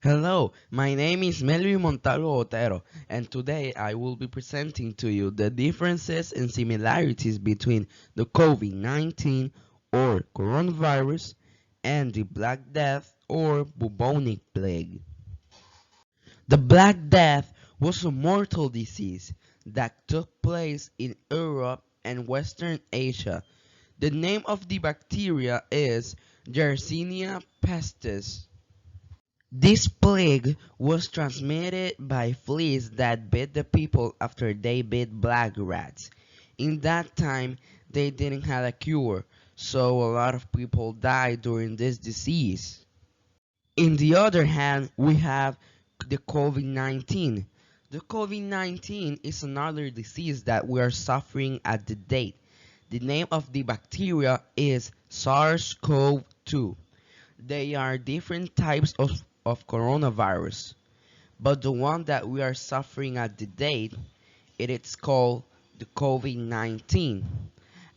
Hello, my name is Melvin Montalvo Otero, and today I will be presenting to you the differences and similarities between the COVID-19 or coronavirus and the Black Death or bubonic plague. The Black Death was a mortal disease that took place in Europe and Western Asia. The name of the bacteria is Yersinia pestis. This plague was transmitted by fleas that bit the people after they bit black rats. In that time, they didn't have a cure, so a lot of people died during this disease. In the other hand, we have the COVID-19. The COVID-19 is another disease that we are suffering at the date. The name of the bacteria is SARS-CoV-2. They are different types of coronavirus, but the one that we are suffering at the date, it is called the COVID-19.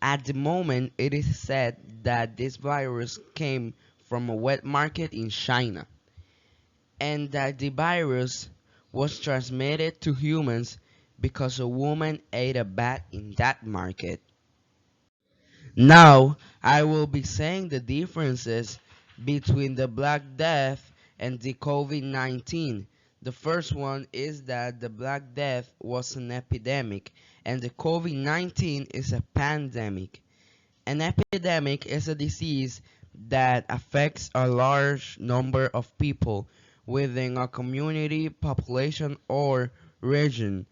At the moment, it is said that this virus came from a wet market in China, and that the virus was transmitted to humans because a woman ate a bat in that market. Now, I will be saying the differences between the Black Death and the COVID-19. The first one is that the Black Death was an epidemic and the COVID-19 is a pandemic. An epidemic is a disease that affects a large number of people within a community, population, or region.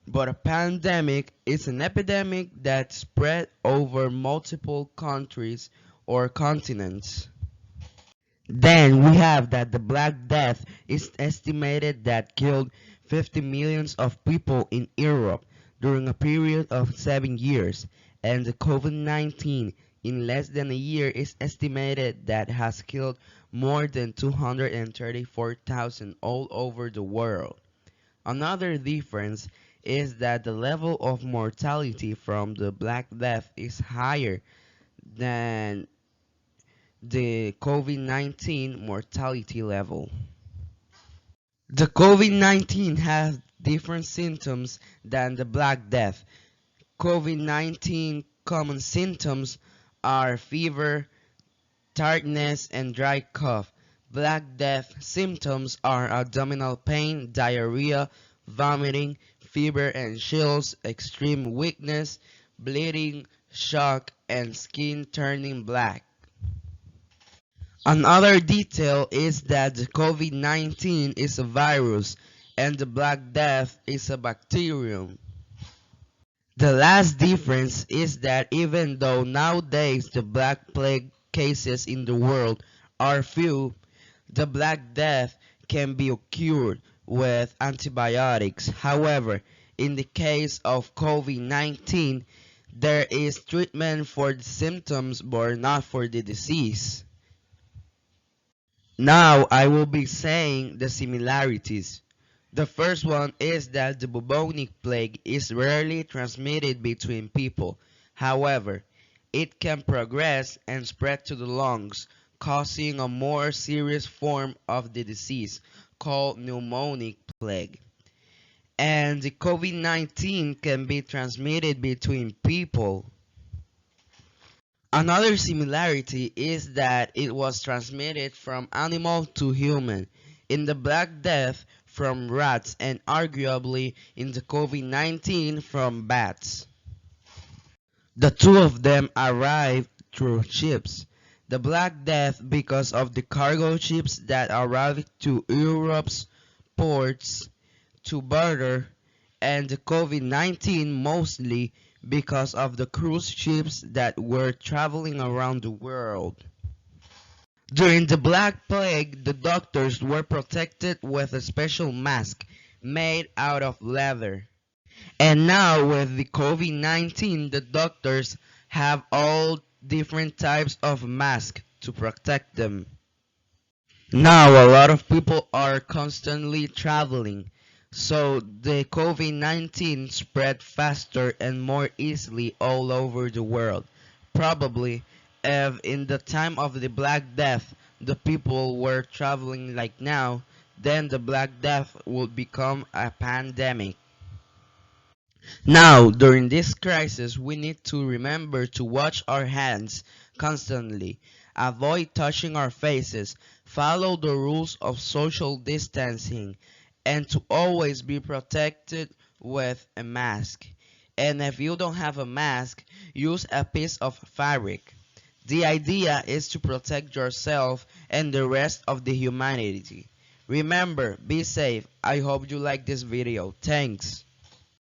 But a pandemic is an epidemic that spread over multiple countries or continents. Then we have that the Black Death is estimated that killed 50 millions of people in Europe during a period of 7 years, and the COVID-19 in less than a year is estimated that has killed more than 234,000 all over the world. Another difference is that the level of mortality from the Black Death is higher than the COVID-19 mortality level. The COVID-19 has different symptoms than the Black Death. COVID-19 common symptoms are fever, tiredness, and dry cough. Black Death symptoms are abdominal pain, diarrhea, vomiting, fever and chills, extreme weakness, bleeding, shock, and skin turning black. Another detail is that the COVID-19 is a virus and the Black Death is a bacterium. The last difference is that even though nowadays the Black Plague cases in the world are few, the Black Death can be cured with antibiotics. However, in the case of COVID-19, there is treatment for the symptoms but not for the disease. Now I will be saying the similarities. The first one is that the bubonic plague is rarely transmitted between people. However, it can progress and spread to the lungs, causing a more serious form of the disease called pneumonic plague. And the COVID-19 can be transmitted between people. Another similarity is that it was transmitted from animal to human in the Black Death from rats and arguably in the COVID-19 from bats. The two of them arrived through ships. The Black Death because of the cargo ships that arrived to Europe's ports to barter, and the COVID-19 mostly because of the cruise ships that were traveling around the world. During the Black Plague, the doctors were protected with a special mask made out of leather. And now with the COVID-19, the doctors have all different types of masks to protect them. Now a lot of people are constantly traveling, so the COVID-19 spread faster and more easily all over the world. Probably if in the time of the Black Death the people were traveling like now, then the Black Death would become a pandemic. Now, during this crisis, we need to remember to wash our hands constantly, avoid touching our faces, follow the rules of social distancing, and to always be protected with a mask. And if you don't have a mask, use a piece of fabric. The idea is to protect yourself and the rest of the humanity. Remember, be safe. I hope you like this video. Thanks.